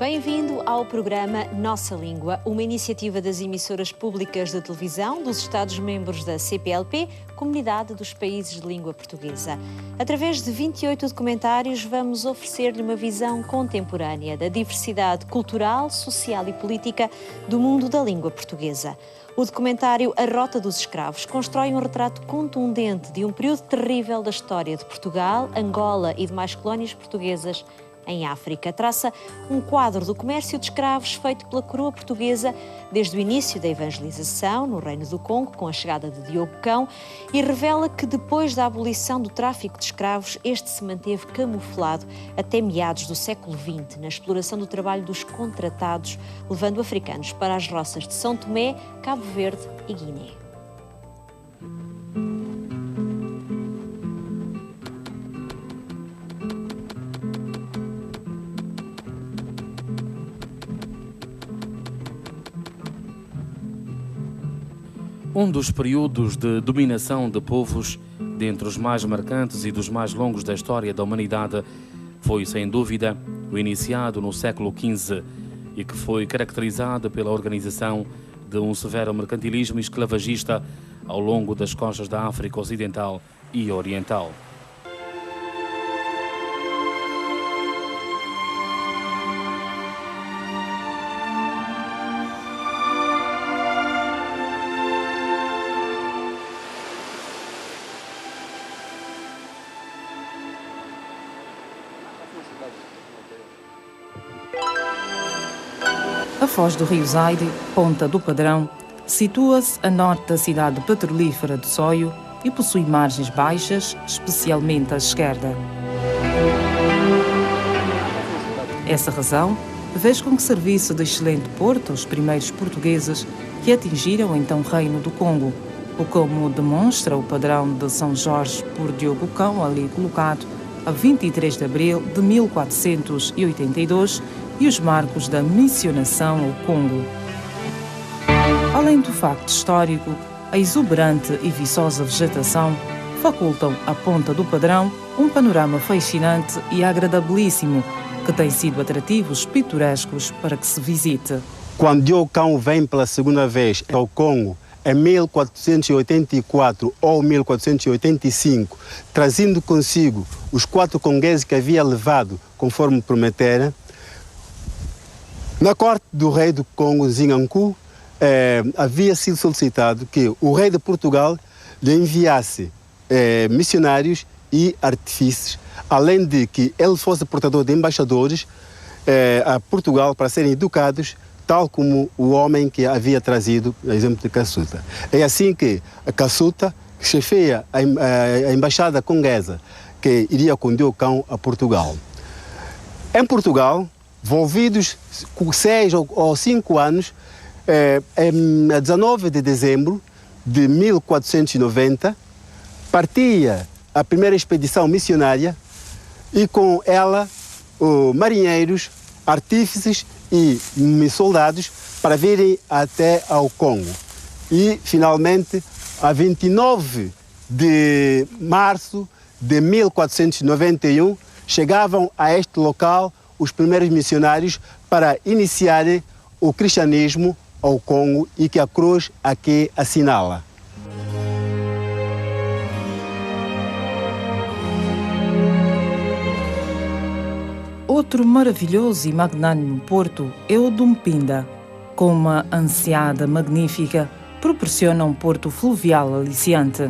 Bem-vindo ao programa Nossa Língua, uma iniciativa das emissoras públicas de televisão dos Estados-membros da CPLP, Comunidade dos Países de Língua Portuguesa. Através de 28 documentários, vamos oferecer-lhe uma visão contemporânea da diversidade cultural, social e política do mundo da língua portuguesa. O documentário A Rota dos Escravos constrói um retrato contundente de um período terrível da história de Portugal, Angola e demais colónias portuguesas em África. Traça um quadro do comércio de escravos feito pela coroa portuguesa desde o início da evangelização no Reino do Congo, com a chegada de Diogo Cão, e revela que depois da abolição do tráfico de escravos, este se manteve camuflado até meados do século XX, na exploração do trabalho dos contratados, levando africanos para as roças de São Tomé, Cabo Verde e Guiné. Um dos períodos de dominação de povos, dentre os mais marcantes e dos mais longos da história da humanidade, foi, sem dúvida, o iniciado no século XV e que foi caracterizado pela organização de um severo mercantilismo esclavagista ao longo das costas da África Ocidental e Oriental. A foz do rio Zaire, Ponta do Padrão, situa-se a norte da cidade petrolífera de Soio e possui margens baixas, especialmente à esquerda. Essa razão fez com que servisse de excelente porto aos primeiros portugueses que atingiram o então Reino do Congo, o como demonstra o padrão de São Jorge por Diogo Cão, ali colocado a 23 de abril de 1482, e os marcos da missionação ao Congo. Além do facto histórico, a exuberante e viçosa vegetação facultam à Ponta do Padrão um panorama fascinante e agradabilíssimo, que tem sido atrativos pitorescos para que se visite. Quando Diogo Cão vem pela segunda vez ao Congo, em 1484 ou 1485, trazendo consigo os 4 congueses que havia levado, conforme prometera, na corte do rei do Congo, Zinganku, havia sido solicitado que o rei de Portugal lhe enviasse missionários e artífices, além de que ele fosse portador de embaixadores a Portugal para serem educados, tal como o homem que havia trazido, por exemplo, de Cassuta. É assim que a Cassuta chefeia a embaixada conguesa, que iria com Diogo Cão a Portugal. Em Portugal, envolvidos 6 ou 5 anos, em 19 de dezembro de 1490, partia a primeira expedição missionária e com ela marinheiros, artífices e soldados para virem até ao Congo. E, finalmente, a 29 de março de 1491, chegavam a este local os primeiros missionários para iniciar o cristianismo ao Congo e que a cruz aqui assinala. Outro maravilhoso e magnânimo porto é o de Mpinda, com uma anseada magnífica, proporciona um porto fluvial aliciante.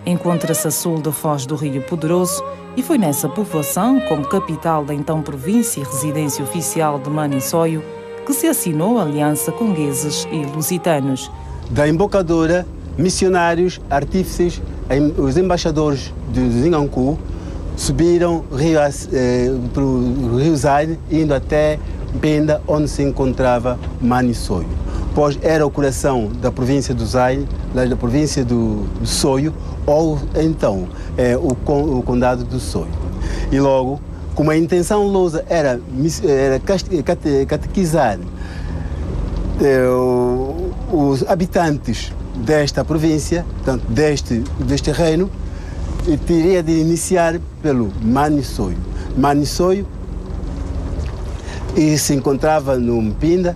Encontra-se a sul da foz do Rio Poderoso e foi nessa povoação, como capital da então província e residência oficial de Maniçoio, que se assinou a aliança congueses e lusitanos. Da embocadura, missionários, artífices, os embaixadores de Zinganku subiram para o rio Zaire, indo até Mpinda, onde se encontrava Maniçoio, pois era o coração da província do Zaire, da província do Soio, ou então o condado do Soio. E logo, como a intenção lousa era catequizar os habitantes desta província, portanto, deste reino, teria de iniciar pelo Maniçoio. Maniçoio e se encontrava no Mpinda,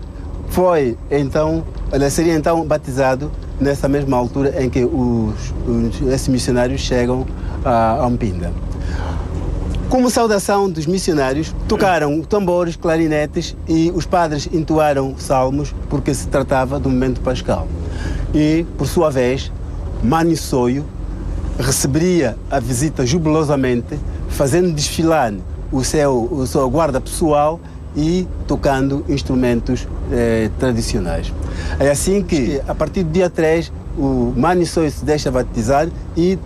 ele seria então batizado nessa mesma altura em que esses missionários chegam a Mpinda. Como saudação dos missionários, tocaram tambores, clarinetes e os padres entoaram salmos porque se tratava do momento pascal. E, por sua vez, Maniçoio receberia a visita jubilosamente, fazendo desfilar o seu guarda pessoal e tocando instrumentos tradicionais. É assim que, a partir do dia 3, o Maniçoio se deixa batizar e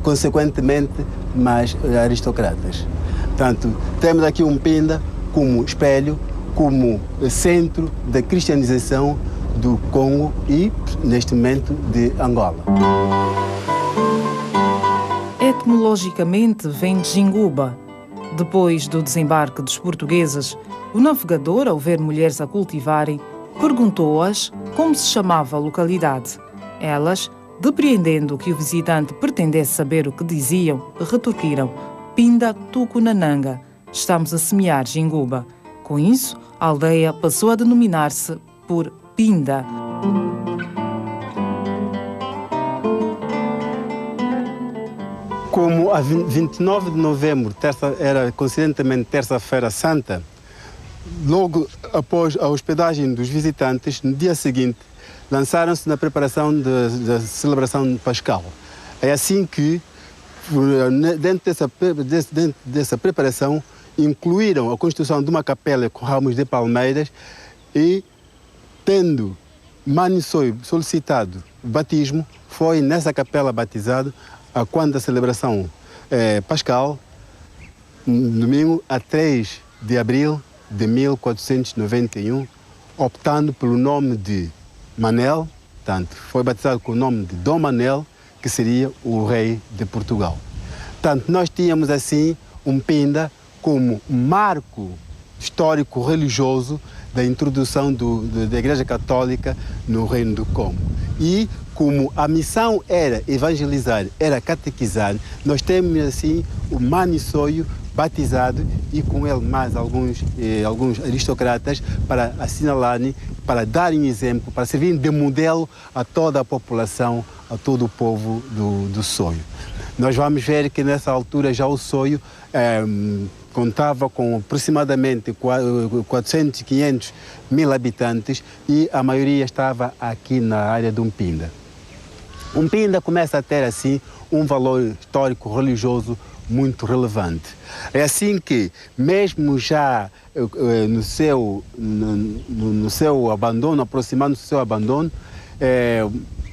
consequentemente, mais aristocratas. Portanto, temos aqui Mpinda como espelho, como centro da cristianização do Congo e, neste momento, de Angola. Etimologicamente vem de Jinguba. Depois do desembarque dos portugueses, o navegador, ao ver mulheres a cultivarem, perguntou-as como se chamava a localidade. Elas, depreendendo que o visitante pretendesse saber o que diziam, retorquiram: Pinda Tucunananga, estamos a semear Jinguba. Com isso, a aldeia passou a denominar-se por Pinda. Como a 29 de novembro era coincidentemente terça-feira santa, logo após a hospedagem dos visitantes, no dia seguinte, lançaram-se na preparação da celebração pascal. É assim que, dentro dessa preparação, incluíram a construção de uma capela com ramos de palmeiras e, tendo Maniçoio solicitado o batismo, foi nessa capela batizado quando a celebração pascal, domingo a 3 de abril de 1491, optando pelo nome de Manel, portanto, foi batizado com o nome de Dom Manel, que seria o rei de Portugal. Portanto, nós tínhamos assim Mpinda como marco histórico-religioso da introdução da Igreja Católica no Reino do Congo. E como a missão era evangelizar, era catequizar, nós temos assim o Maniçoio batizado e com ele mais alguns aristocratas para assinalarem, para darem exemplo, para servirem de modelo a toda a população, a todo o povo do Soio. Nós vamos ver que nessa altura já o Soio contava com aproximadamente 400, 500 mil habitantes e a maioria estava aqui na área de Mpinda. Mpinda começa a ter assim um valor histórico-religioso muito relevante. É assim que, mesmo já no seu abandono, aproximando-se do seu abandono,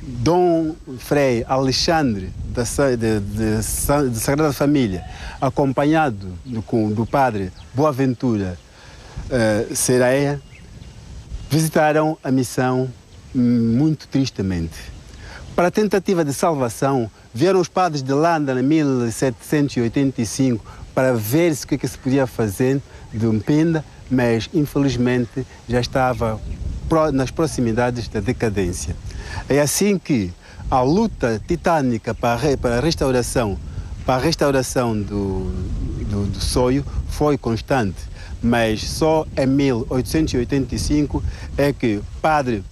Dom Frei Alexandre da Sagrada Família, acompanhado do padre Boaventura Sereia, visitaram a missão muito tristemente. Para a tentativa de salvação, vieram os padres de Landa em 1785 para ver o que se podia fazer de Mpinda, mas infelizmente já estava nas proximidades da decadência. É assim que a luta titânica para a restauração do Soio foi constante, mas só em 1885 é que o padre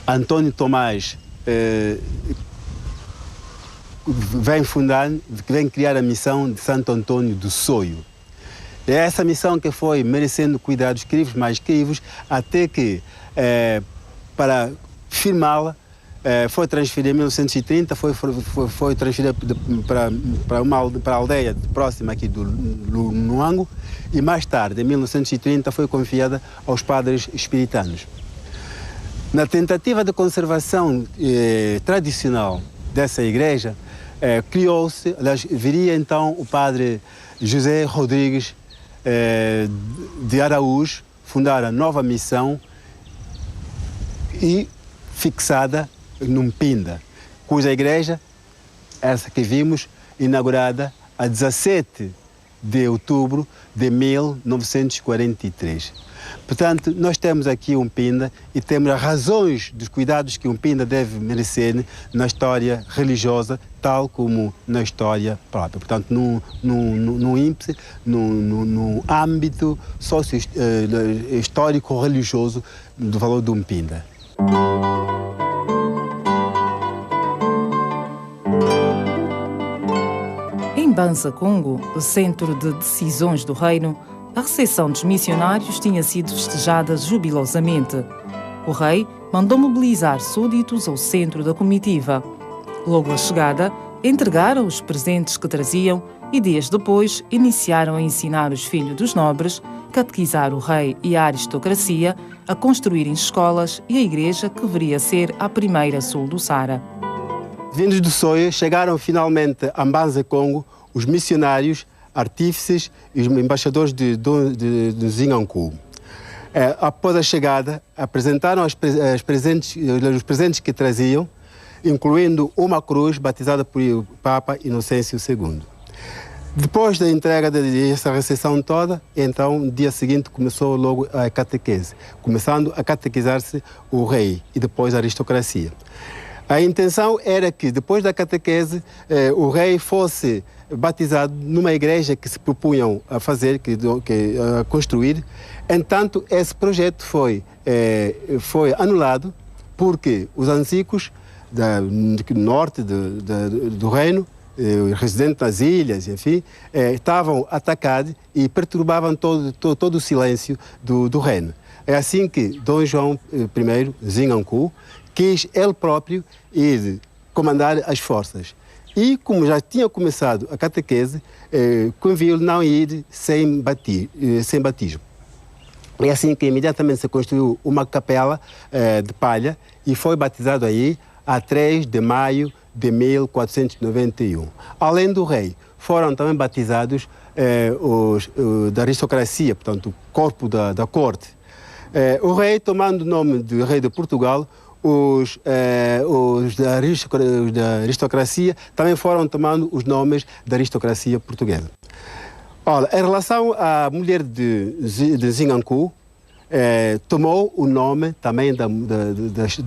Antônio Tomás vem criar a missão de Santo Antônio do Soio. É essa missão que foi merecendo cuidados crivos, mais crivos, até que, para firmá-la, foi transferida em 1930, foi transferida para a aldeia próxima aqui do Luango, e mais tarde, em 1930, foi confiada aos padres espiritanos. Na tentativa de conservação tradicional dessa igreja, criou-se, viria então o padre José Rodrigues de Araújo fundar a nova missão e fixada no Mpinda, cuja igreja, essa que vimos, inaugurada a 17 de outubro de 1943. Portanto, nós temos aqui um Pinda e temos as razões dos cuidados que um Pinda deve merecer na história religiosa, tal como na história própria. Portanto, num índice, num âmbito histórico-religioso do valor de um Pinda. Em Banza, Congo, o centro de decisões do reino, a recepção dos missionários tinha sido festejada jubilosamente. O rei mandou mobilizar súditos ao centro da comitiva. Logo à chegada, entregaram os presentes que traziam e, dias depois, iniciaram a ensinar os filhos dos nobres, catequizar o rei e a aristocracia, a construírem escolas e a igreja que deveria ser a primeira a sul do Sara. Vindos do Soia, chegaram finalmente a Mbanza, Congo, os missionários, artífices e os embaixadores de Zingankou. Após a chegada, apresentaram os presentes que traziam, incluindo uma cruz batizada por o Papa Inocêncio II. Depois da entrega dessa recepção toda, então, no dia seguinte, começou logo a catequese, começando a catequizar-se o rei e depois a aristocracia. A intenção era que, depois da catequese, o rei fosse batizado numa igreja que se propunham a fazer, a construir. Entanto, esse projeto foi anulado porque os ancicos do norte do reino, residentes nas ilhas, enfim, estavam atacados e perturbavam todo o silêncio do reino. É assim que Dom João I, Zingankou, quis ele próprio ir comandar as forças. E, como já tinha começado a catequese, conviu-lhe não ir sem batismo. É assim que imediatamente se construiu uma capela de palha e foi batizado aí a 3 de maio de 1491. Além do rei, foram também batizados os da aristocracia, portanto, o corpo da corte. O rei, tomando o nome de rei de Portugal, os da aristocracia também foram tomando os nomes da aristocracia portuguesa. Olha, em relação à mulher de Zingankou, tomou o nome também da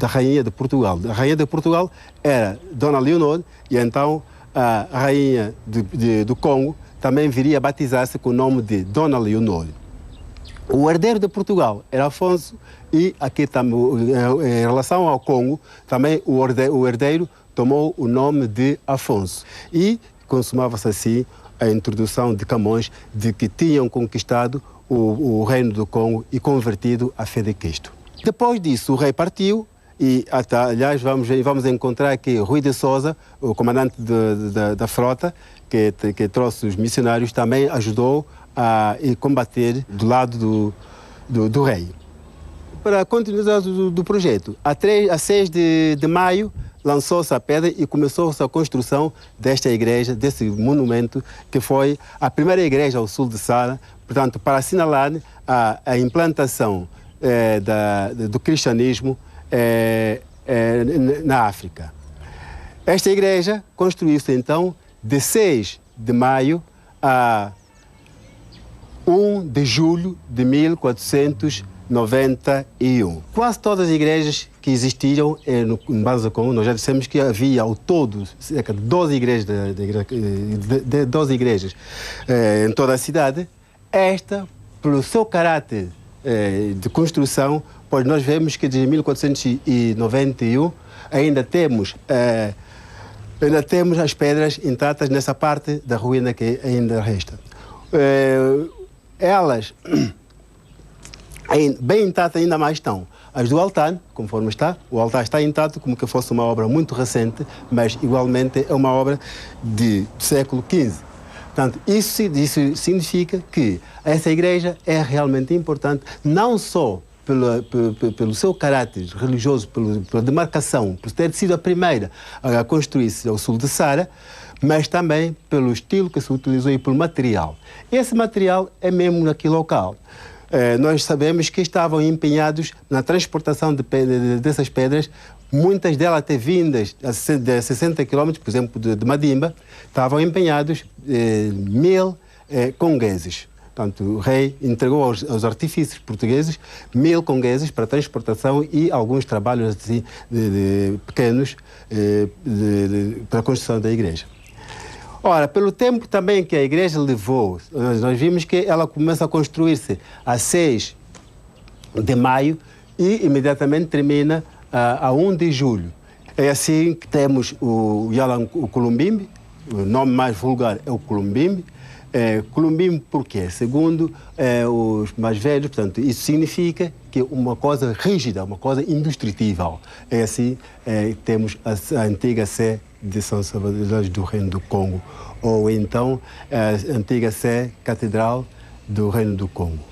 rainha de Portugal. A rainha de Portugal era Dona Leonor e então a rainha do Congo também viria a batizar-se com o nome de Dona Leonor. O herdeiro de Portugal era Afonso e aqui em relação ao Congo, também o herdeiro tomou o nome de Afonso. E consumava-se assim a introdução de Camões de que tinham conquistado o reino do Congo e convertido à fé de Cristo. Depois disso, o rei partiu e, aliás, vamos encontrar aqui Rui de Sousa, o comandante da frota, que trouxe os missionários, também ajudou a combater do lado do rei. Para a continuidade do projeto, a 6 de maio, lançou-se a pedra e começou-se a construção desta igreja, desse monumento, que foi a primeira igreja ao sul de Sara, portanto, para assinalar a implantação do cristianismo na África. Esta igreja construiu-se, então, de 6 de maio a 1 de julho de 1491. Quase todas as igrejas que existiram no Banza, Congo, nós já dissemos que havia ao todo cerca de 12 igrejas, 12 igrejas em toda a cidade. Esta, pelo seu caráter de construção, pois nós vemos que desde 1491 ainda temos as pedras intactas nessa parte da ruína que ainda resta. Elas, bem intactas ainda mais estão. As do altar, conforme está, o altar está intacto como que fosse uma obra muito recente, mas igualmente é uma obra do século XV. Portanto, isso significa que essa igreja é realmente importante, não só pelo seu caráter religioso, pela demarcação, por ter sido a primeira a construir-se ao sul de Sara, mas também pelo estilo que se utilizou e pelo material. Esse material é mesmo aqui local. Nós sabemos que estavam empenhados na transportação dessas pedras, muitas delas até vindas a 60 km, por exemplo, de Madimba, estavam empenhados 1000 congueses. Portanto, o rei entregou aos artífices portugueses 1000 congueses para transportação e alguns trabalhos assim, pequenos para a construção da igreja. Ora, pelo tempo também que a igreja levou, nós vimos que ela começa a construir-se a 6 de maio e imediatamente termina a 1 de julho. É assim que temos o Culumbimbi, o nome mais vulgar é o Culumbimbi. Culumbimbi por quê? Segundo os mais velhos, portanto, isso significa que é uma coisa rígida, uma coisa indestrutível. É assim temos a antiga Sé de São Salvador do Reino do Congo, ou então a antiga Sé Catedral do Reino do Congo.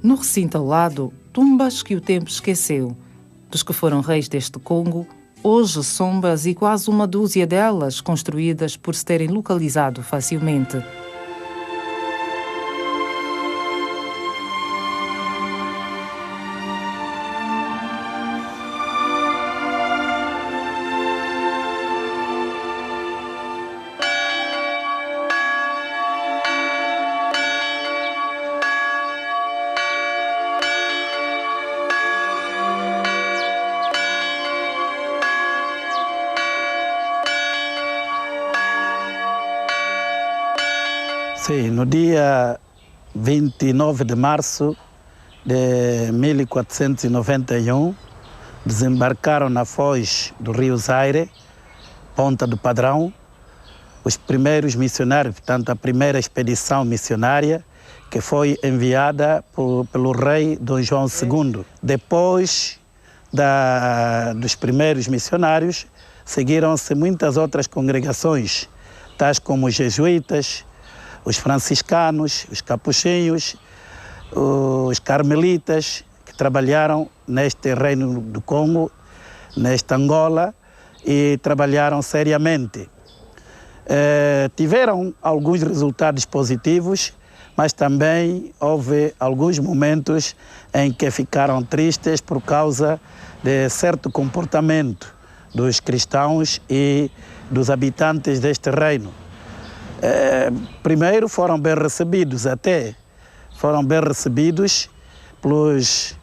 No recinto ao lado, tumbas que o tempo esqueceu. Dos que foram reis deste Congo, hoje sombras e quase uma dúzia delas construídas por se terem localizado facilmente. Sim, no dia 29 de março de 1491, desembarcaram na foz do rio Zaire, Ponta do Padrão, os primeiros missionários, portanto, a primeira expedição missionária que foi enviada pelo rei Dom João II. Depois dos primeiros missionários, seguiram-se muitas outras congregações, tais como os jesuítas, os franciscanos, os capuchinhos, os carmelitas, que trabalharam neste reino do Congo, nesta Angola, e trabalharam seriamente. Tiveram alguns resultados positivos, mas também houve alguns momentos em que ficaram tristes por causa de certo comportamento dos cristãos e dos habitantes deste reino. Primeiro foram bem recebidos pelos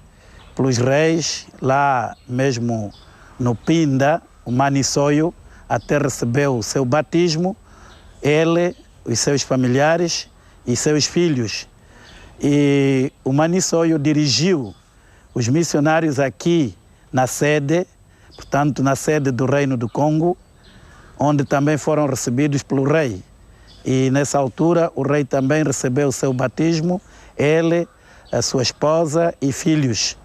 reis, lá mesmo no Pinda, o Manissoio, até recebeu o seu batismo, ele, os seus familiares e seus filhos. E o Manissoio dirigiu os missionários aqui na sede, portanto na sede do Reino do Congo, onde também foram recebidos pelo rei. E nessa altura o rei também recebeu o seu batismo, ele, a sua esposa e filhos.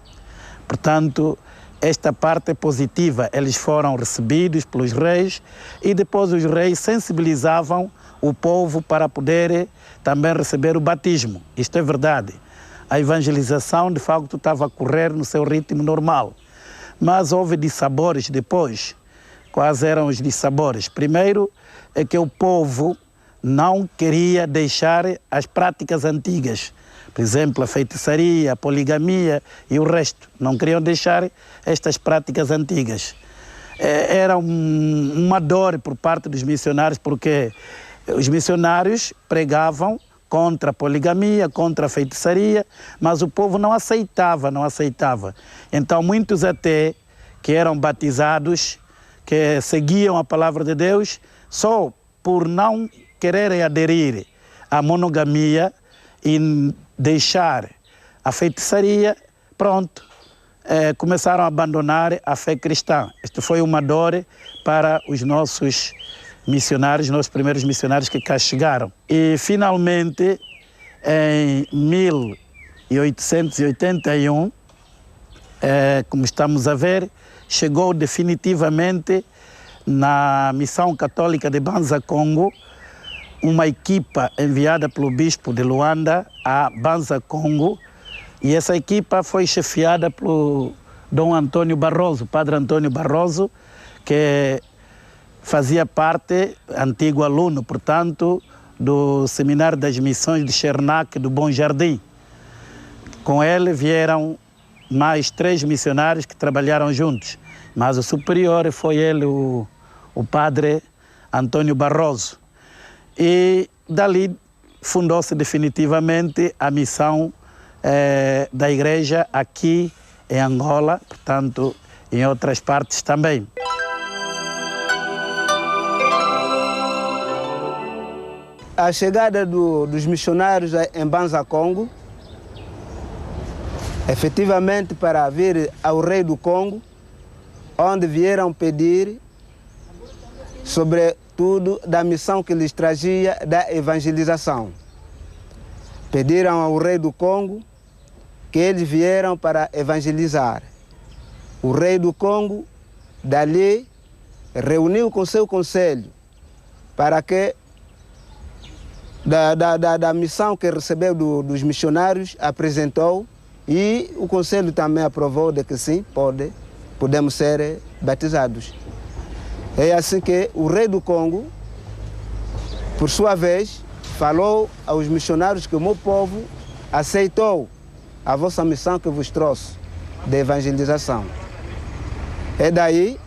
Portanto, esta parte é positiva. Eles foram recebidos pelos reis e depois os reis sensibilizavam o povo para poder também receber o batismo. Isto é verdade. A evangelização, de facto, estava a correr no seu ritmo normal. Mas houve dissabores depois. Quais eram os dissabores? Primeiro é que o povo não queria deixar as práticas antigas. Por exemplo, a feitiçaria, a poligamia e o resto. Não queriam deixar estas práticas antigas. Era uma dor por parte dos missionários, porque os missionários pregavam contra a poligamia, contra a feitiçaria, mas o povo não aceitava. Então, muitos até que eram batizados, que seguiam a palavra de Deus, só por não quererem aderir à monogamia e deixar a feitiçaria, pronto, começaram a abandonar a fé cristã. Isto foi uma dor para os nossos missionários, nossos primeiros missionários que cá chegaram. E, finalmente, em 1881, como estamos a ver, chegou definitivamente na Missão Católica de Banza Congo, uma equipa enviada pelo bispo de Luanda a Banza Congo, e essa equipa foi chefiada pelo Dom Antônio Barroso, Padre Antônio Barroso, que fazia parte, antigo aluno, portanto, do Seminário das Missões de Chernak do Bom Jardim. Com ele vieram mais 3 missionários que trabalharam juntos, mas o superior foi ele, o padre Antônio Barroso. E dali fundou-se definitivamente a missão da igreja aqui em Angola, portanto, em outras partes também. A chegada dos missionários em Banza Congo, efetivamente para vir ao rei do Congo, onde vieram pedir, sobretudo, da missão que lhes trazia da evangelização. Pediram ao rei do Congo que eles vieram para evangelizar. O rei do Congo, dali, reuniu com seu conselho para que, da missão que recebeu dos missionários, apresentou, e o conselho também aprovou de que sim, podemos ser batizados. É assim que o rei do Congo, por sua vez, falou aos missionários que o meu povo aceitou a vossa missão que vos trouxe de evangelização. É daí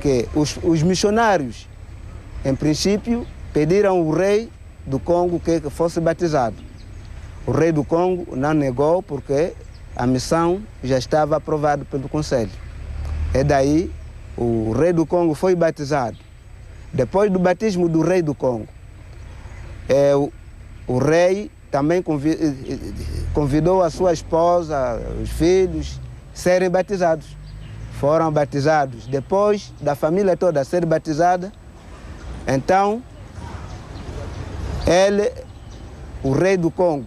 que os missionários, em princípio, pediram ao rei do Congo que fosse batizado. O rei do Congo não negou porque a missão já estava aprovada pelo conselho. É daí o rei do Congo foi batizado. Depois do batismo do rei do Congo, o rei também convidou a sua esposa, os filhos, a serem batizados. Foram batizados. Depois da família toda ser batizada, então ele, o rei do Congo,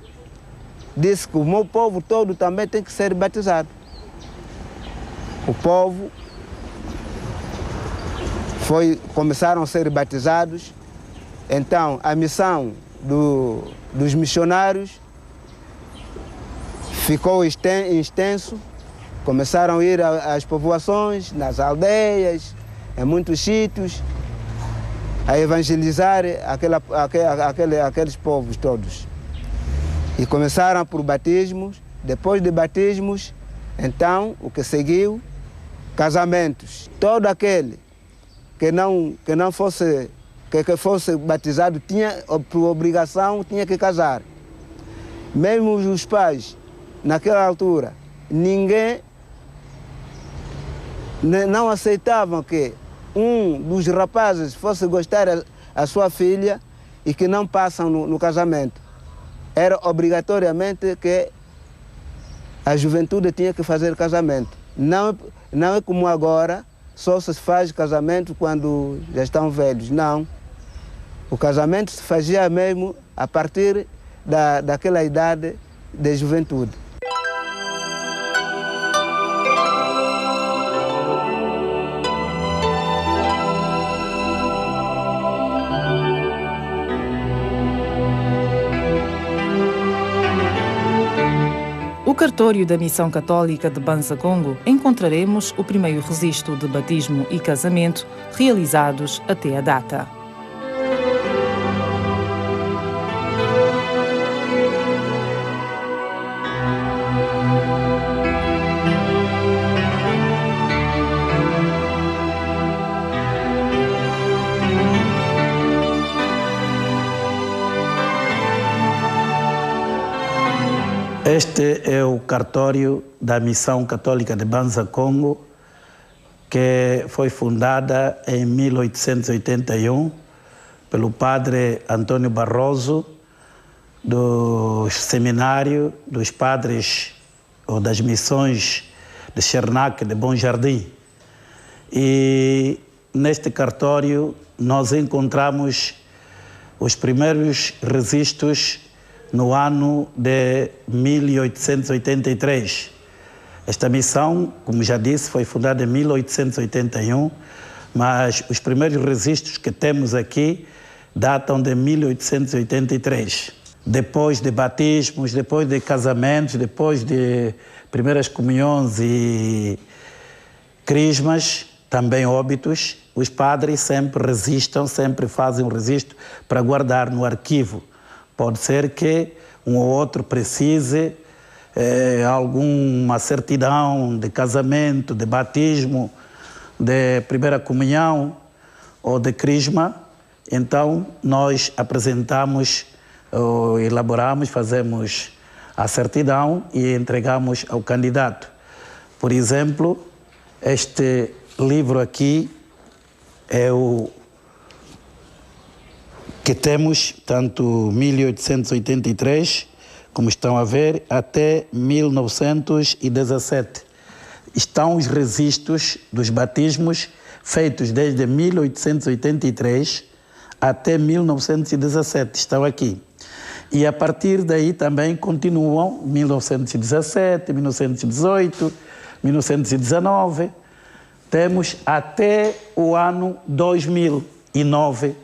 disse que o meu povo todo também tem que ser batizado. O povo começaram a ser batizados. Então, a missão dos missionários ficou extenso. Começaram a ir às povoações, nas aldeias, em muitos sítios, a evangelizar aqueles povos todos. E começaram por batismos. Depois de batismos, então, o que seguiu? Casamentos. Todo aquele que fosse batizado tinha, por obrigação, tinha que casar. Mesmo os pais, naquela altura, ninguém não aceitavam que um dos rapazes fosse gostar a sua filha e que não passam no casamento. Era obrigatoriamente que a juventude tinha que fazer casamento. Não é como agora, só se faz casamento quando já estão velhos. Não. O casamento se fazia mesmo a partir daquela idade de juventude. No cartório da Missão Católica de Banza Congo encontraremos o primeiro registro de batismo e casamento realizados até a data. Este é o cartório da Missão Católica de Banza Congo, que foi fundada em 1881 pelo padre Antônio Barroso, do seminário dos padres ou das missões de Chernak de Bom Jardim. E neste cartório nós encontramos os primeiros registros no ano de 1883. Esta missão, como já disse, foi fundada em 1881, mas os primeiros registros que temos aqui datam de 1883. Depois de batismos, depois de casamentos, depois de primeiras comunhões e crismas, também óbitos, os padres sempre registram, sempre fazem um registro para guardar no arquivo. Pode ser que um ou outro precise alguma certidão de casamento, de batismo, de primeira comunhão ou de crisma, então nós apresentamos, elaboramos, fazemos a certidão e entregamos ao candidato. Por exemplo, este livro aqui é o que temos, tanto 1883, como estão a ver, até 1917. Estão os registros dos batismos feitos desde 1883 até 1917, estão aqui. E a partir daí também continuam 1917, 1918, 1919. Temos até o ano 2009,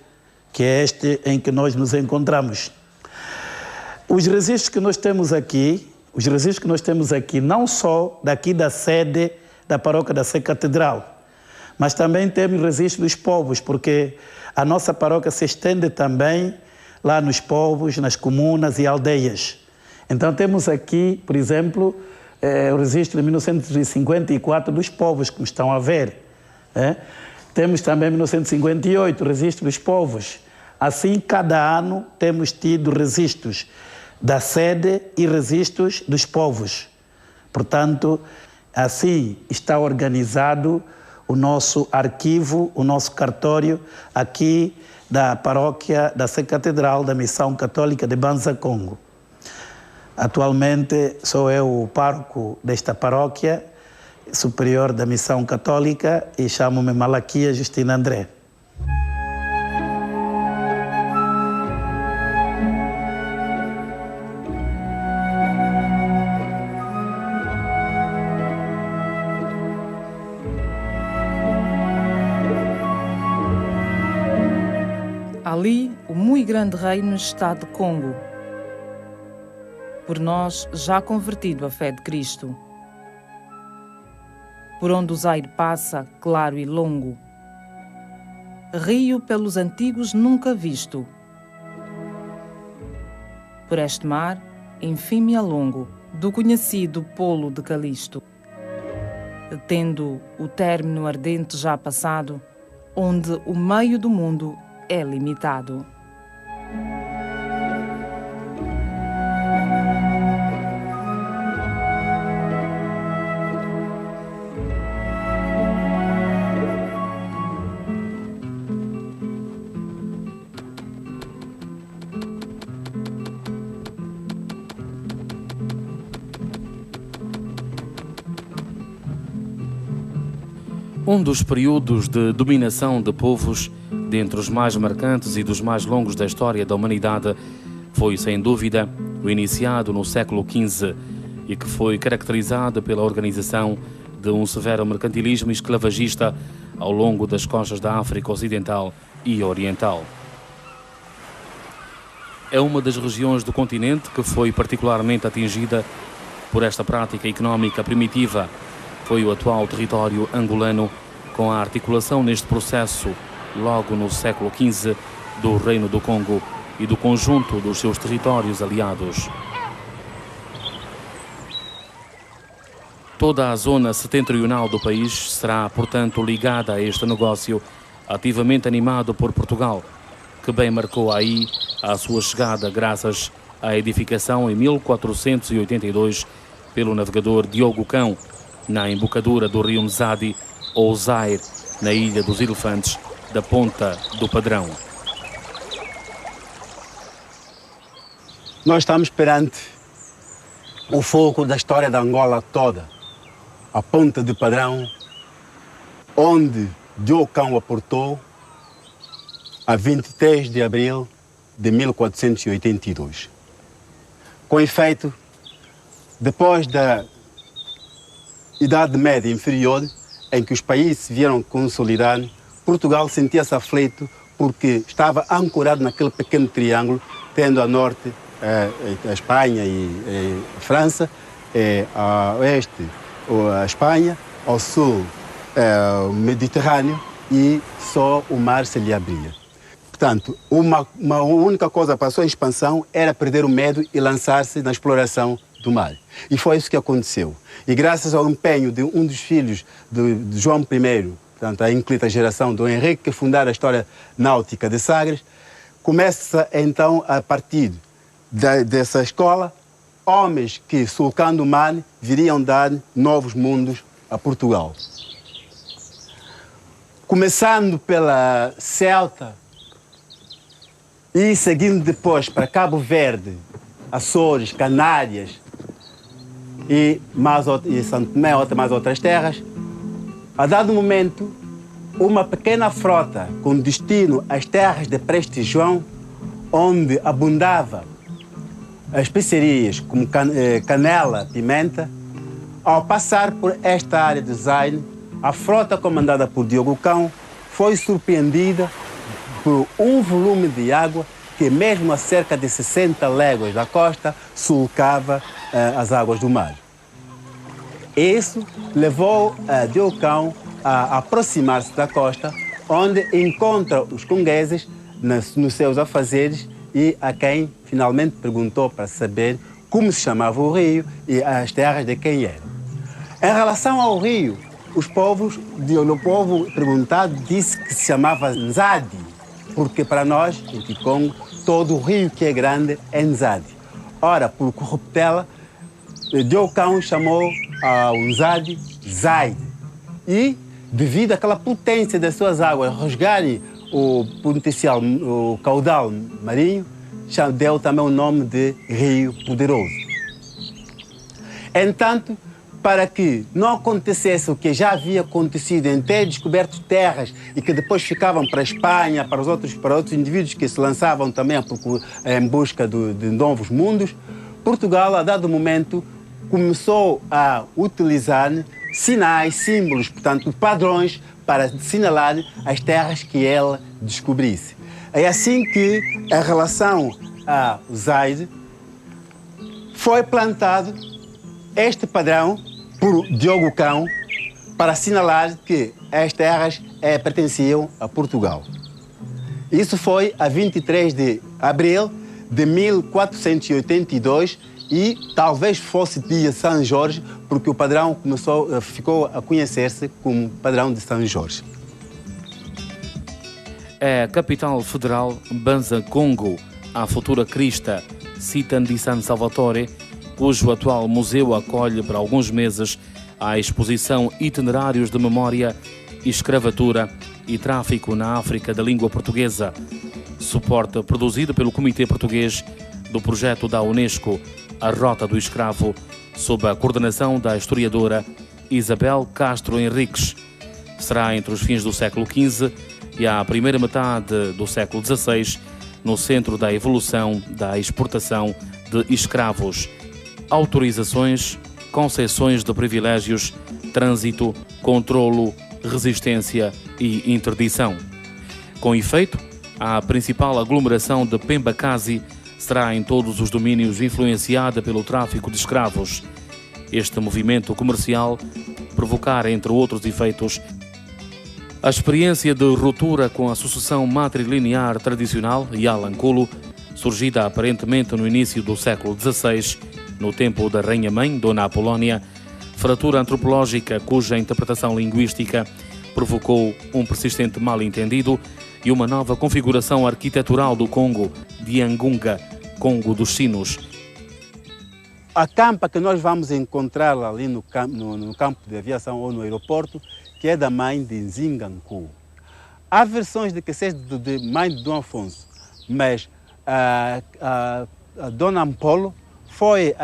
que é este em que nós nos encontramos. Os registros que nós temos aqui, não só daqui da sede da paróquia da Sé Catedral, mas também temos registros dos povos, porque a nossa paróquia se estende também lá nos povos, nas comunas e aldeias. Então temos aqui, por exemplo, o registro de 1954 dos povos, como estão a ver. Temos também 1958, o registro dos povos. Assim, cada ano temos tido registros da sede e registros dos povos. Portanto, assim está organizado o nosso arquivo, o nosso cartório aqui da paróquia da Sé Catedral da Missão Católica de Banza, Congo. Atualmente sou eu o pároco desta paróquia, superior da Missão Católica, e chamo-me Malaquias Justino André. Ali, o muito grande reino está de Congo, por nós já convertido à fé de Cristo. Por onde o Zaire passa, claro e longo, rio pelos antigos nunca visto. Por este mar, enfim me alongo, do conhecido polo de Calisto, tendo o término ardente já passado, onde o meio do mundo é limitado. Um dos períodos de dominação de povos, dentre os mais marcantes e dos mais longos da história da humanidade, foi, sem dúvida, o iniciado no século XV e que foi caracterizado pela organização de um severo mercantilismo esclavagista ao longo das costas da África Ocidental e Oriental. É uma das regiões do continente que foi particularmente atingida por esta prática económica primitiva. Foi o atual território angolano, com a articulação neste processo, logo no século XV, do Reino do Congo e do conjunto dos seus territórios aliados. Toda a zona setentrional do país será, portanto, ligada a este negócio, ativamente animado por Portugal, que bem marcou aí a sua chegada graças à edificação em 1482 pelo navegador Diogo Cão, na embocadura do rio Mzadi, ou Zaire, na Ilha dos Elefantes, da Ponta do Padrão. Nós estamos perante o foco da história da Angola toda, a Ponta do Padrão, onde Diogo Cão aportou a 23 de abril de 1482. Com efeito, depois da Idade Média Inferior, em que os países se vieram consolidar, Portugal sentia-se aflito porque estava ancorado naquele pequeno triângulo, tendo a norte a Espanha e a França, a oeste a Espanha, ao sul o Mediterrâneo, e só o mar se lhe abria. Portanto, uma única coisa para a sua expansão era perder o medo e lançar-se na exploração do mar. E foi isso que aconteceu. E graças ao empenho de um dos filhos de João I, portanto, a ínclita geração do Henrique, que fundaram a história náutica de Sagres, começa então, a partir dessa escola, homens que, sulcando o mar, viriam dar novos mundos a Portugal. Começando pela Celta e seguindo depois para Cabo Verde, Açores, Canárias e São Tomé, mais outras terras, a dado momento, uma pequena frota com destino às terras de Prestijão, onde abundava as especiarias como canela, pimenta, ao passar por esta área de Zaine, a frota comandada por Diogo Cão foi surpreendida por um volume de água que, mesmo a cerca de 60 léguas da costa, sulcava as águas do mar. Isso levou Diogo Cão a aproximar-se da costa, onde encontra os congueses nos seus afazeres e a quem finalmente perguntou para saber como se chamava o rio e as terras de quem era. Em relação ao rio, o povo perguntado disse que se chamava Nzadi, porque para nós, em Kikongo, todo o rio que é grande é Nzadi. Ora, por corruptela, Diogo Cão chamou ao Nzadi Zaide. E, devido àquela potência das suas águas rasgarem o potencial, o caudal marinho, deu também o nome de Rio Poderoso. Entanto, para que não acontecesse o que já havia acontecido em ter descoberto terras e que depois ficavam para a Espanha, para outros indivíduos que se lançavam também em busca de novos mundos, Portugal, a dado momento, começou a utilizar sinais, símbolos, portanto, padrões para assinalar as terras que ela descobrisse. É assim que, em relação a Zaide, foi plantado este padrão por Diogo Cão para assinalar que as terras pertenciam a Portugal. Isso foi a 23 de abril de 1482 e talvez fosse dia São Jorge, porque o padrão ficou a conhecer-se como padrão de São Jorge. É a capital federal Banza Congo, a futura crista Città di San Salvatore, cujo atual museu acolhe por alguns meses a exposição Itinerários de Memória, Escravatura e Tráfico na África da Língua Portuguesa, suporte produzido pelo Comitê Português do projeto da Unesco, A Rota do Escravo, sob a coordenação da historiadora Isabel Castro Henriques. Será entre os fins do século XV e a primeira metade do século XVI, no centro da evolução da exportação de escravos, autorizações, concessões de privilégios, trânsito, controlo, resistência e interdição. Com efeito, a principal aglomeração de Pembakazi será em todos os domínios influenciada pelo tráfico de escravos. Este movimento comercial provocar, entre outros efeitos, a experiência de ruptura com a sucessão matrilinear tradicional Yalankulo, surgida aparentemente no início do século XVI, no tempo da Rainha-Mãe, Dona Apolónia, fratura antropológica cuja interpretação linguística provocou um persistente mal-entendido e uma nova configuração arquitetural do Congo, de Angunga, Congo dos Sinos. A campa que nós vamos encontrar ali no campo de aviação ou no aeroporto, que é da mãe de Nzinganku. Há versões de que seja de mãe de Dom Afonso, mas a Dona Ampolo foi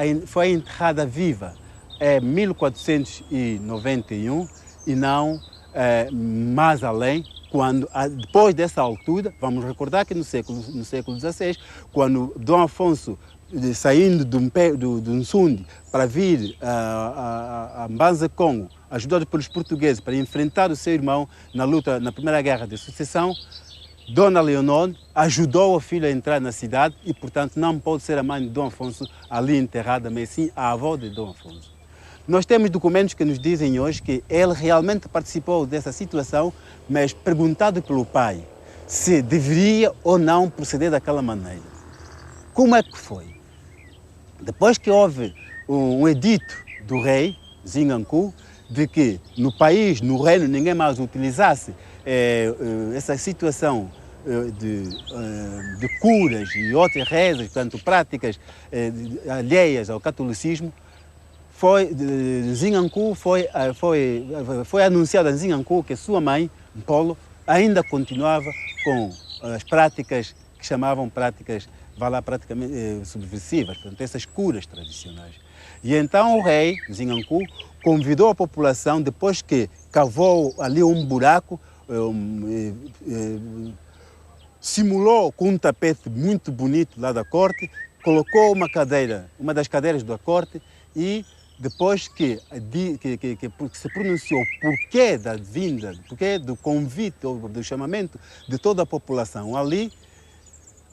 enterrada viva em 1491 e não mais além, depois dessa altura. Vamos recordar que no século XVI, quando Dom Afonso, saindo do Nsundi para vir a Mbanza Congo, ajudado pelos portugueses para enfrentar o seu irmão na luta na Primeira Guerra de Sucessão, Dona Leonor ajudou o filho a entrar na cidade e, portanto, não pode ser a mãe de Dom Afonso ali enterrada, mas sim a avó de Dom Afonso. Nós temos documentos que nos dizem hoje que ele realmente participou dessa situação, mas perguntado pelo pai se deveria ou não proceder daquela maneira. Como é que foi? Depois que houve um edito do rei Zinganku de que no país, no reino, ninguém mais utilizasse essa situação de curas e outras rezas, portanto, práticas alheias ao catolicismo. Zinganku foi anunciado a Zinganku que sua mãe, Mpolo, ainda continuava com as práticas que chamavam práticas, praticamente subversivas, portanto, essas curas tradicionais. E então o rei Zinganku convidou a população, depois que cavou ali um buraco, simulou com um tapete muito bonito lá da corte, colocou uma cadeira, uma das cadeiras da corte, e depois que se pronunciou o porquê da vinda, porquê do convite ou do chamamento de toda a população ali,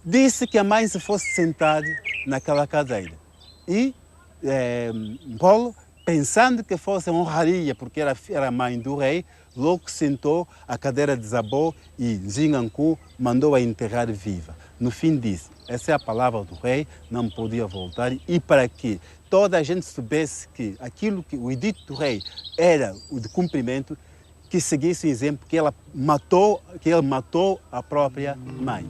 disse que a mãe se fosse sentar naquela cadeira. E Mpolo, pensando que fosse honraria, porque era a mãe do rei, logo sentou, a cadeira desabou e Zinganku mandou-a enterrar viva. No fim disse, essa é a palavra do rei, não podia voltar, e para que toda a gente soubesse que aquilo que o edito do rei era o de cumprimento, que seguisse o exemplo que ele matou a própria mãe.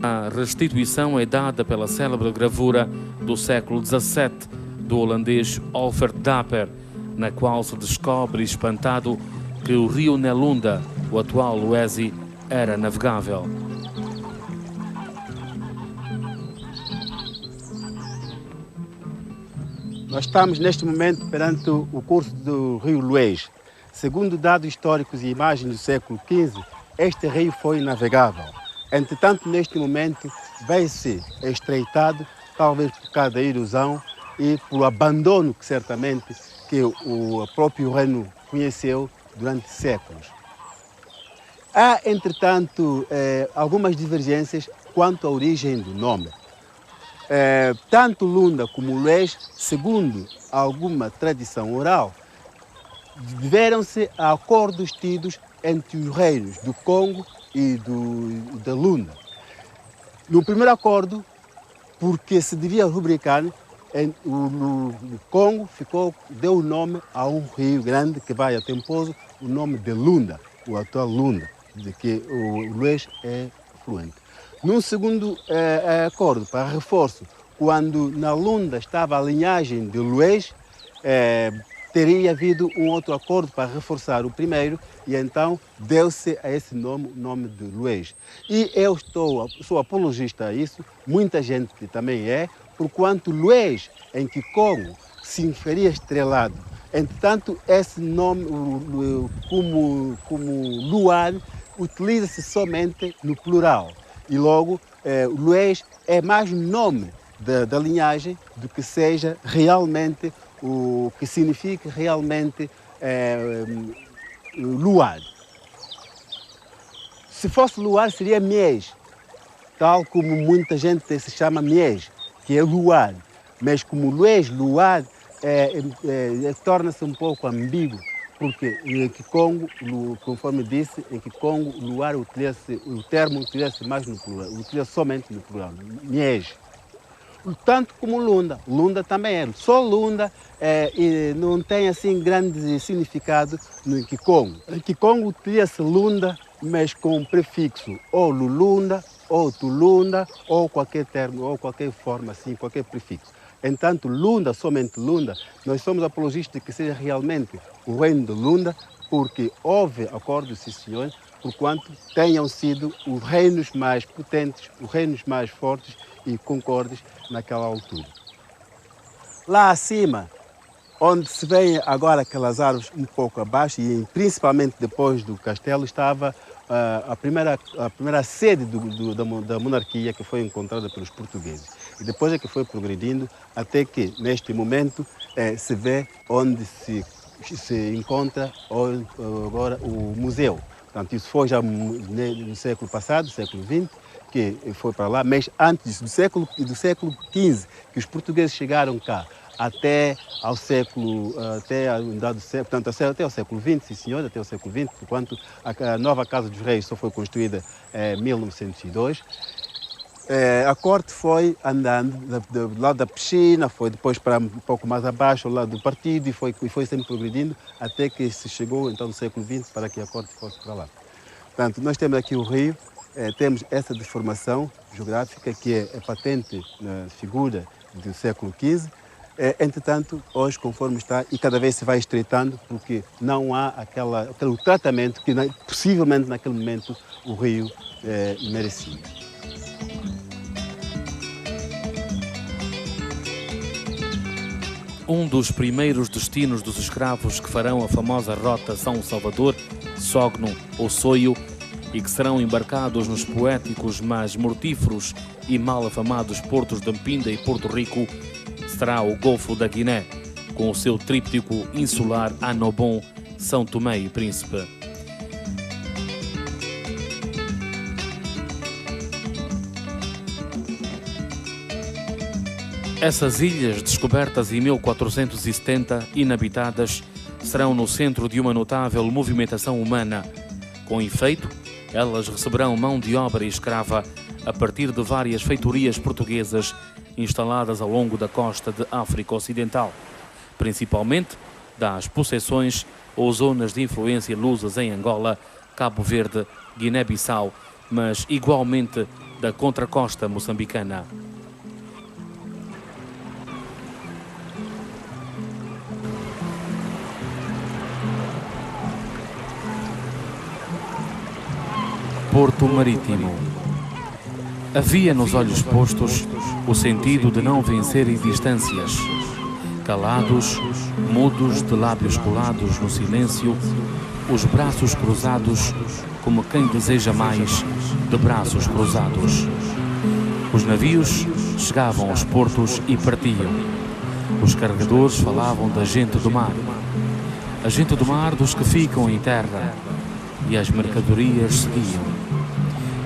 A restituição é dada pela célebre gravura do século XVII do holandês Alfred Dapper, na qual se descobre espantado que o rio Nelunda, o atual Luesi, era navegável. Nós estamos neste momento perante o curso do rio Lués. Segundo dados históricos e imagens do século XV, este rio foi navegável. Entretanto, neste momento, vem-se estreitado, talvez por causa da erosão e pelo abandono que certamente que o próprio reino conheceu durante séculos. Há, entretanto, algumas divergências quanto à origem do nome. Tanto Lunda como Lués, segundo alguma tradição oral, deveram-se a acordos tidos entre os reinos do Congo e da Lunda. No primeiro acordo, porque se devia rubricar, o Congo deu o nome a um rio grande que vai a Temposo, o nome de Lunda, o atual Lunda, de que o Lués é fluente. Num segundo acordo, para reforço, quando na Lunda estava a linhagem de Lués, teria havido um outro acordo para reforçar o primeiro, e então deu-se a esse nome o nome de Lués. E eu sou apologista a isso, muita gente também é, porquanto Lués, em Kikongo, significaria estrelado. Entretanto, esse nome, como luar, utiliza-se somente no plural. E logo, Lués é mais nome da linhagem do que seja realmente o que significa realmente luar. Se fosse luar, seria Mies, tal como muita gente se chama Mies, que é luar. Mas como Lués, luar, torna-se um pouco ambíguo, porque em Kikongo, conforme disse, em Kikongo, luar o termo utiliza-se mais no plural, utiliza somente no plural, Mies. Tanto como Lunda. Lunda também é. Só Lunda e não tem assim grande significado no Kikongo. Em Kikongo utiliza-se Lunda, mas com um prefixo ou Lulunda, ou Tulunda, ou qualquer termo, ou qualquer forma assim, qualquer prefixo. Entanto, Lunda, somente Lunda, nós somos apologistas de que seja realmente o reino de Lunda, porque houve acordos, sim senhor, porquanto tenham sido os reinos mais potentes, os reinos mais fortes e concordes naquela altura. Lá acima, onde se vêem agora aquelas árvores um pouco abaixo, e principalmente depois do castelo, estava a primeira sede da monarquia que foi encontrada pelos portugueses. E depois é que foi progredindo até que, neste momento, se vê onde se encontra agora o museu. Portanto, isso foi já no século passado, século XX, que foi para lá, mas antes do século XV, que os portugueses chegaram cá, até ao século, portanto, até ao século XX, sim senhor, até ao século XX, porquanto a nova Casa dos Reis só foi construída em 1902. A corte foi andando do lado da piscina, foi depois para um pouco mais abaixo, ao lado do partido, e foi sempre progredindo até que se chegou, então, no século XX, para que a corte fosse para lá. Portanto, nós temos aqui o rio, temos essa deformação geográfica que é patente na figura do século XV. Entretanto, hoje, conforme está, e cada vez se vai estreitando, porque não há aquele tratamento que possivelmente naquele momento o rio merecia. Um dos primeiros destinos dos escravos que farão a famosa rota São Salvador, Sogno ou Soio, e que serão embarcados nos poéticos, mas mortíferos e mal afamados portos de Mpinda e Porto Rico, será o Golfo da Guiné, com o seu tríptico insular Annobon, São Tomé e Príncipe. Essas ilhas, descobertas em 1470, inabitadas, serão no centro de uma notável movimentação humana. Com efeito, elas receberão mão de obra escrava a partir de várias feitorias portuguesas instaladas ao longo da costa de África Ocidental, principalmente das possessões ou zonas de influência lusas em Angola, Cabo Verde, Guiné-Bissau, mas igualmente da contracosta moçambicana. Porto Marítimo. Havia nos olhos postos o sentido de não vencerem distâncias. Calados, mudos, de lábios colados no silêncio, os braços cruzados, como quem deseja mais, de braços cruzados. Os navios chegavam aos portos e partiam. Os carregadores falavam da gente do mar. A gente do mar dos que ficam em terra, e as mercadorias seguiam.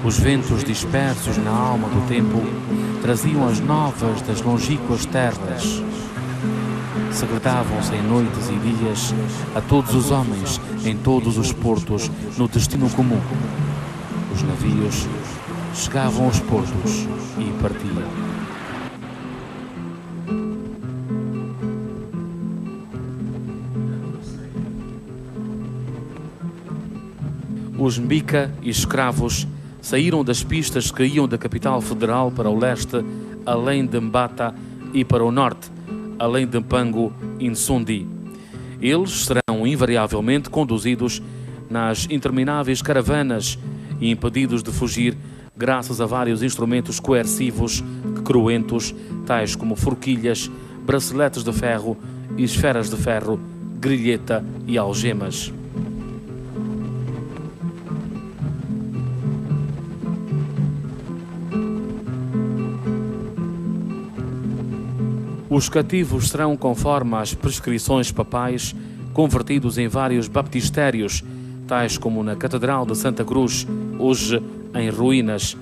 Os ventos dispersos na alma do tempo traziam as novas das longínquas terras. Secretavam-se em noites e dias a todos os homens, em todos os portos, no destino comum. Os navios chegavam aos portos e partiam. Os Mbica e escravos saíram das pistas que iam da capital federal para o leste, além de Mbata, e para o norte, além de Mpango e Nsundi. Eles serão invariavelmente conduzidos nas intermináveis caravanas e impedidos de fugir graças a vários instrumentos coercivos cruentos, tais como forquilhas, braceletes de ferro, esferas de ferro, grilheta e algemas. Os cativos serão, conforme as prescrições papais, convertidos em vários baptistérios, tais como na Catedral de Santa Cruz, hoje em ruínas,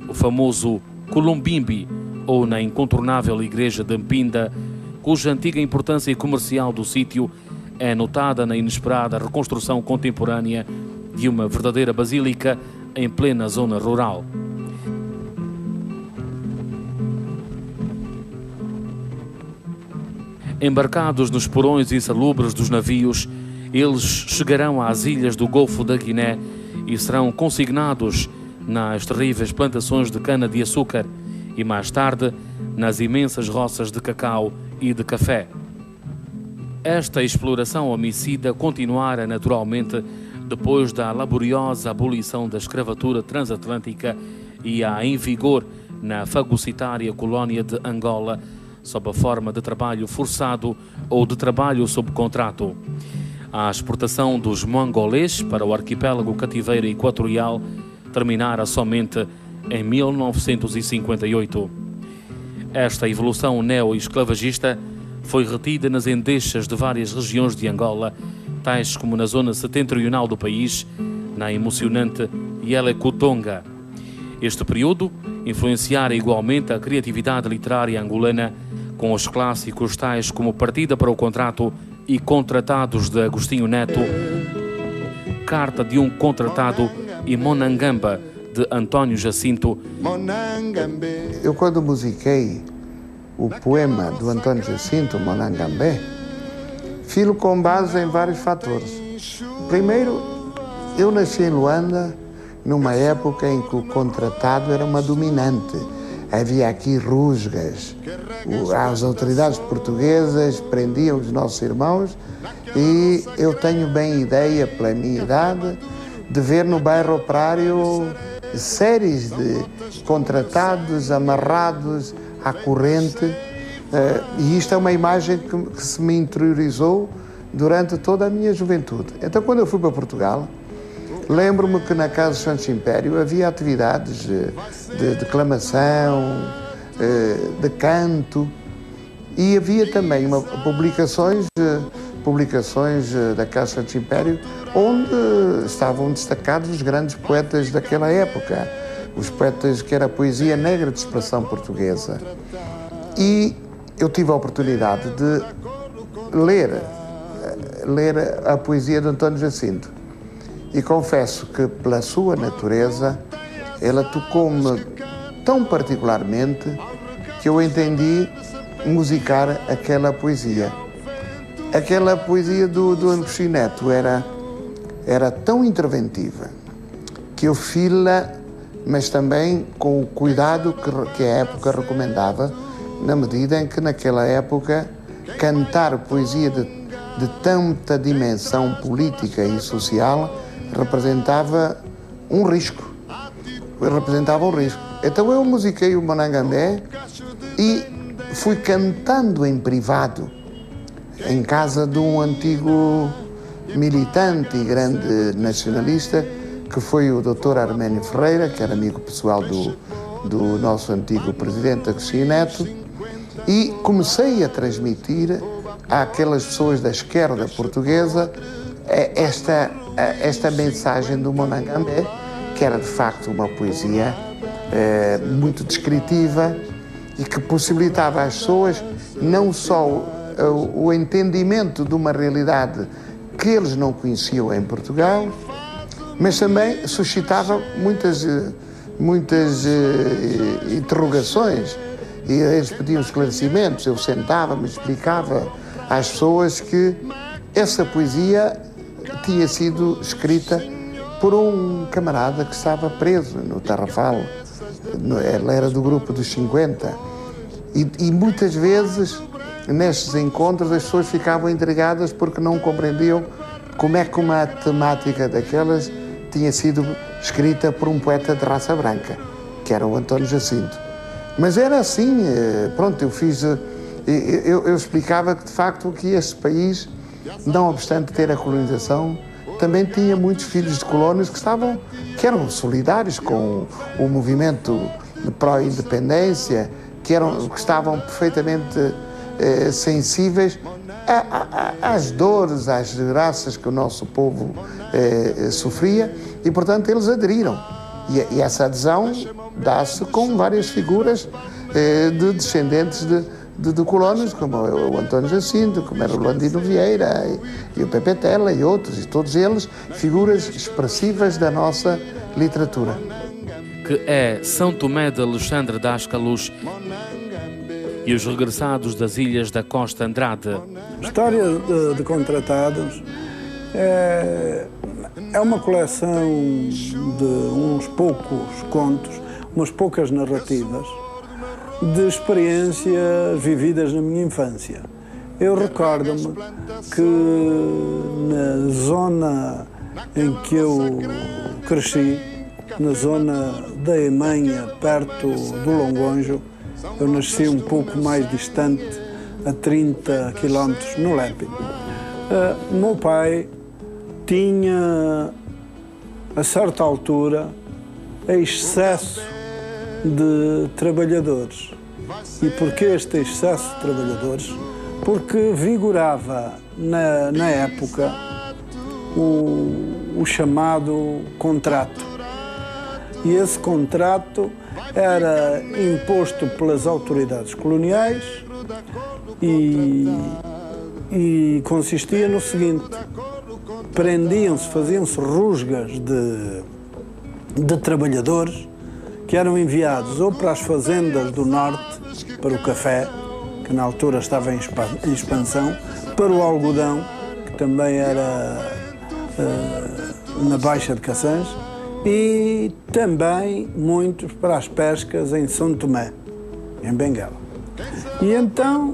o famoso Columbimbi, ou na incontornável Igreja de Mpinda, cuja antiga importância comercial do sítio é notada na inesperada reconstrução contemporânea de uma verdadeira basílica em plena zona rural. Embarcados nos porões insalubres dos navios, eles chegarão às ilhas do Golfo da Guiné e serão consignados nas terríveis plantações de cana-de-açúcar e, mais tarde, nas imensas roças de cacau e de café. Esta exploração homicida continuara naturalmente depois da laboriosa abolição da escravatura transatlântica e a em vigor na fagocitária colónia de Angola, sob a forma de trabalho forçado ou de trabalho sob contrato. A exportação dos mongolês para o arquipélago cativeiro equatorial terminara somente em 1958. Esta evolução neo-esclavagista foi retida nas endechas de várias regiões de Angola, tais como na zona setentrional do país, na emocionante Yelecutonga. Este período influenciara igualmente a criatividade literária angolana, com os clássicos tais como Partida para o Contrato e Contratados de Agostinho Neto, Carta de um Contratado e Monangamba de António Jacinto. Eu, quando musiquei o poema do António Jacinto, Monangambé, filo com base em vários fatores. Primeiro, eu nasci em Luanda numa época em que o contratado era uma dominante. Havia aqui rusgas. As autoridades portuguesas prendiam os nossos irmãos e eu tenho bem ideia, pela minha idade, de ver no bairro operário séries de contratados amarrados à corrente. E isto é uma imagem que se me interiorizou durante toda a minha juventude. Então, quando eu fui para Portugal, lembro-me que na Casa de Santos Império havia atividades de declamação, de canto, e havia também publicações da Casa de Santos Império onde estavam destacados os grandes poetas daquela época, os poetas que era a poesia negra de expressão portuguesa. E eu tive a oportunidade de ler a poesia de António Jacinto. E confesso que, pela sua natureza, ela tocou-me tão particularmente que eu entendi musicar aquela poesia. Aquela poesia do Agostinho Neto era tão interventiva que eu fiz-la, mas também com o cuidado que a época recomendava, na medida em que, naquela época, cantar poesia de tanta dimensão política e social representava um risco. Então eu musiquei o Monangambé e fui cantando em privado, em casa de um antigo militante e grande nacionalista, que foi o Dr. Arménio Ferreira, que era amigo pessoal do nosso antigo presidente Agostinho Neto, e comecei a transmitir àquelas pessoas da esquerda portuguesa esta mensagem do Monangambé, que era de facto uma poesia muito descritiva e que possibilitava às pessoas não só o entendimento de uma realidade que eles não conheciam em Portugal, mas também suscitava muitas interrogações e eles pediam esclarecimentos. Eu sentava-me, explicava às pessoas que essa poesia tinha sido escrita por um camarada que estava preso no Tarrafal. Ele era do grupo dos 50. E muitas vezes, nestes encontros, as pessoas ficavam intrigadas porque não compreendiam como é que uma temática daquelas tinha sido escrita por um poeta de raça branca, que era o António Jacinto. Mas era assim, pronto, eu explicava que, de facto, que este país, não obstante ter a colonização, também tinha muitos filhos de colonos que eram solidários com o movimento pró-independência, que estavam perfeitamente sensíveis às dores, às desgraças que o nosso povo sofria, e, portanto, eles aderiram. E essa adesão dá-se com várias figuras de descendentes de colonos, como o António Jacinto, como era o Landino Vieira e o Pepe Tela e outros, e todos eles figuras expressivas da nossa literatura. Que é São Tomé de Alexandre das Calus e os regressados das ilhas da Costa Andrade. A história de Contratados é uma coleção de uns poucos contos, umas poucas narrativas de experiências vividas na minha infância. Eu recordo-me que na zona em que eu cresci, na zona da Emanha, perto do Longonjo, eu nasci um pouco mais distante, a 30 quilómetros, no Lepe. Meu pai tinha, a certa altura, excesso de trabalhadores. E porquê este excesso de trabalhadores? Porque vigorava na época o chamado contrato. E esse contrato era imposto pelas autoridades coloniais e consistia no seguinte: prendiam-se, faziam-se rusgas de trabalhadores que eram enviados ou para as fazendas do norte, para o café, que na altura estava em expansão, para o algodão, que também era na Baixa de Cassange, e também muitos para as pescas em São Tomé, em Benguela. E então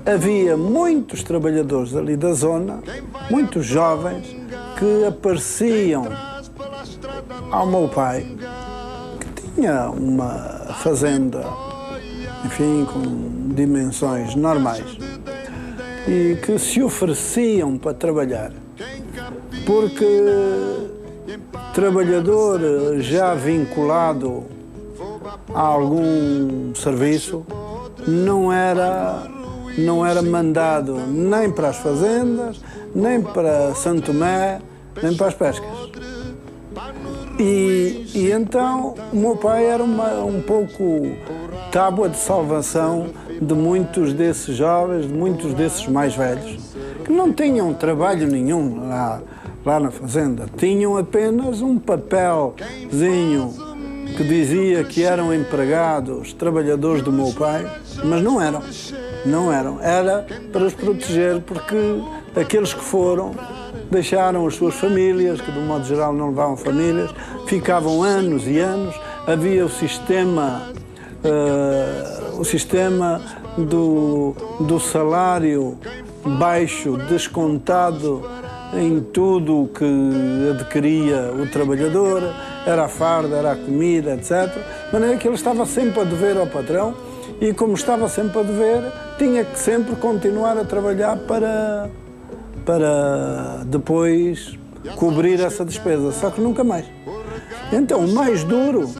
havia muitos trabalhadores ali da zona, muitos jovens, que apareciam ao meu pai, que tinha uma fazenda, enfim, com dimensões normais, e que se ofereciam para trabalhar, porque trabalhador já vinculado a algum serviço não era mandado nem para as fazendas, nem para São Tomé, nem para as pescas. E então o meu pai era um pouco tábua de salvação de muitos desses jovens, de muitos desses mais velhos, que não tinham trabalho nenhum lá na fazenda. Tinham apenas um papelzinho que dizia que eram empregados, trabalhadores do meu pai, mas não eram. Não eram. Era para os proteger, porque aqueles que foram deixaram as suas famílias, que de um modo geral não levavam famílias, ficavam anos e anos. Havia o sistema do salário baixo, descontado em tudo o que adquiria o trabalhador, era a farda, era a comida, etc. De maneira que ele estava sempre a dever ao patrão, e como estava sempre a dever, tinha que sempre continuar a trabalhar para depois cobrir essa despesa, só que nunca mais. Então, o mais duro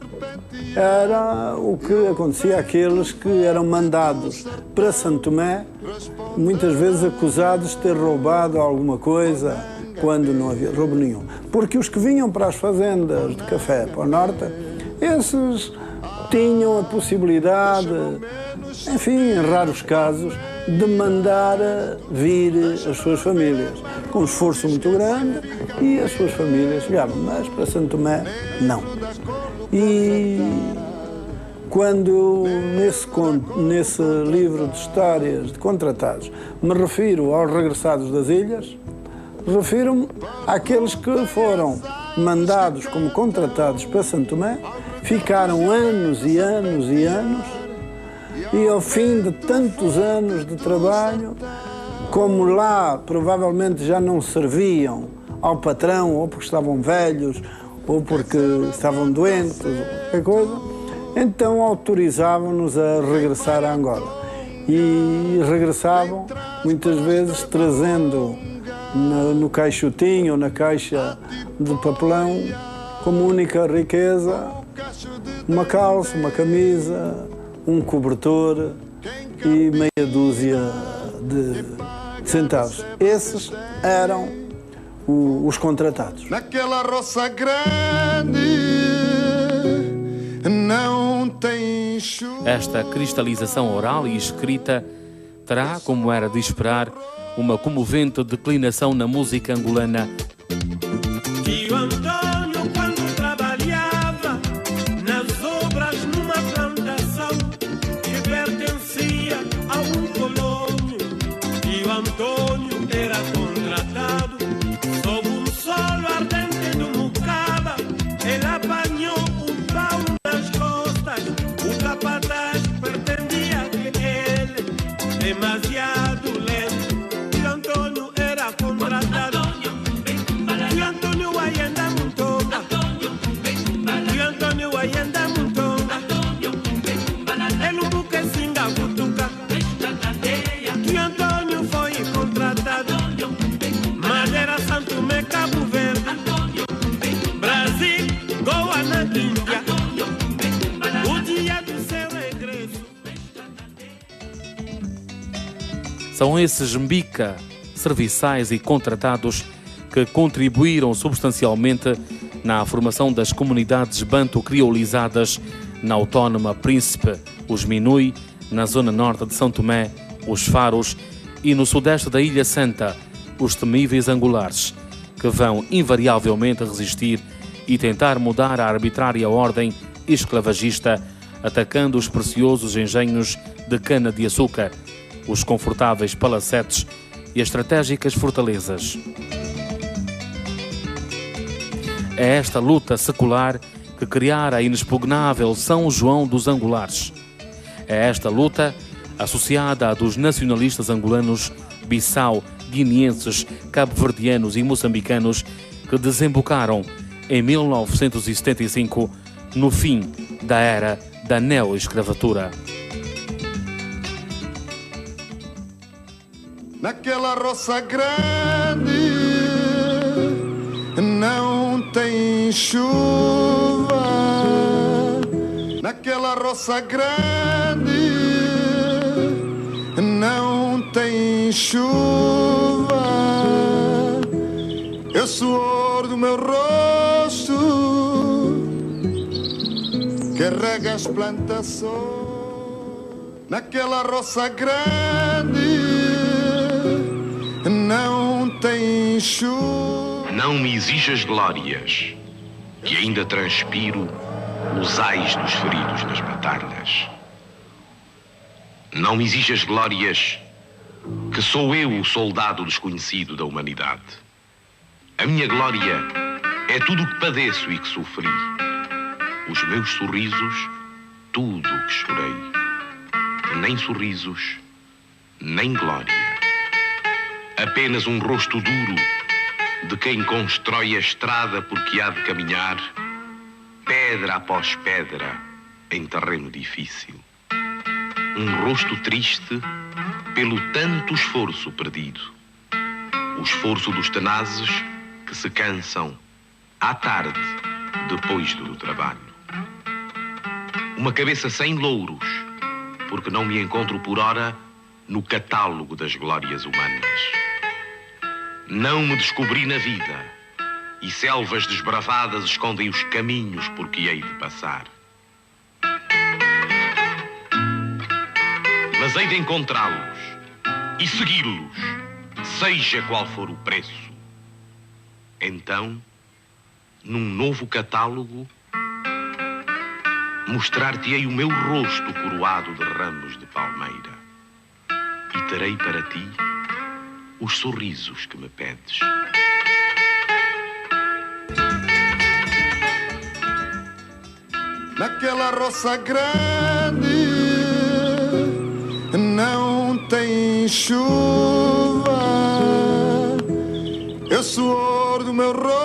era o que acontecia àqueles que eram mandados para São Tomé, muitas vezes acusados de ter roubado alguma coisa, quando não havia roubo nenhum. Porque os que vinham para as fazendas de café para o norte, esses tinham a possibilidade, enfim, em raros casos, de mandar vir as suas famílias, com um esforço muito grande, e as suas famílias chegavam, mas para São Tomé, não. E quando nesse livro de histórias de contratados me refiro aos regressados das ilhas, refiro-me àqueles que foram mandados como contratados para São Tomé, ficaram anos e anos e anos, e ao fim de tantos anos de trabalho, como lá provavelmente já não serviam ao patrão, ou porque estavam velhos, ou porque estavam doentes, ou qualquer coisa, então autorizavam-nos a regressar a Angola. E regressavam, muitas vezes, trazendo no caixotinho ou na caixa de papelão, como única riqueza, uma calça, uma camisa, um cobertor e meia dúzia de centavos. Esses eram os contratados. Naquela roça grande não tem chuva. Esta cristalização oral e escrita terá, como era de esperar, uma comovente declinação na música angolana. Tio Antônio, quando trabalhava nas obras numa plantação que pertencia a um colônio, Tio Antônio era contratado sob um solo ardente do Mucaba. Ele apanhou um pau nas costas, o capataz pretendia que ele, demasiado lento, Tio Antônio era contratado. Tio Antônio Ayanda Muntonga, Tio Antônio Ayanda Muntonga, ele um buque singa butuca. Tio Antônio foi contratado, Madeira, Santo Tomé, Cabo Verde, Brasil, Goa na Índia, o dia do seu regresso. São esses mbica, serviçais e contratados que contribuíram substancialmente na formação das comunidades banto-criolizadas na autónoma Príncipe, os Minui, na zona norte de São Tomé, os Faros, e no sudeste da Ilha Santa, os temíveis angulares, que vão invariavelmente resistir e tentar mudar a arbitrária ordem esclavagista, atacando os preciosos engenhos de cana-de-açúcar, os confortáveis palacetes e as estratégicas fortalezas. É esta luta secular que criara a inexpugnável São João dos Angulares. É esta luta, associada à dos nacionalistas angolanos, Bissau, guineenses, cabo-verdianos e moçambicanos, que desembocaram em 1975 no fim da era da neo-escravatura. Naquela roça grande não tem chuva. Naquela roça grande não tem chuva. É o suor do meu rosto que rega as plantações. Naquela roça grande não tem chuva. Não me exijas glórias, que ainda transpiro os ais dos feridos nas batalhas. Não me exijas glórias, que sou eu o soldado desconhecido da humanidade. A minha glória é tudo o que padeço e que sofri. Os meus sorrisos, tudo o que chorei. Nem sorrisos, nem glória. Apenas um rosto duro de quem constrói a estrada porque há de caminhar, pedra após pedra, em terreno difícil. Um rosto triste pelo tanto esforço perdido. O esforço dos tenazes que se cansam à tarde, depois do trabalho. Uma cabeça sem louros, porque não me encontro por ora no catálogo das glórias humanas. Não me descobri na vida, e selvas desbravadas escondem os caminhos por que hei de passar. Mas hei de encontrá-los e segui-los, seja qual for o preço. Então, num novo catálogo, mostrar-te-ei o meu rosto coroado de ramos de palmeira, e terei para ti os sorrisos que me pedes. Naquela roça grande não tem chuva. É o suor do meu rosto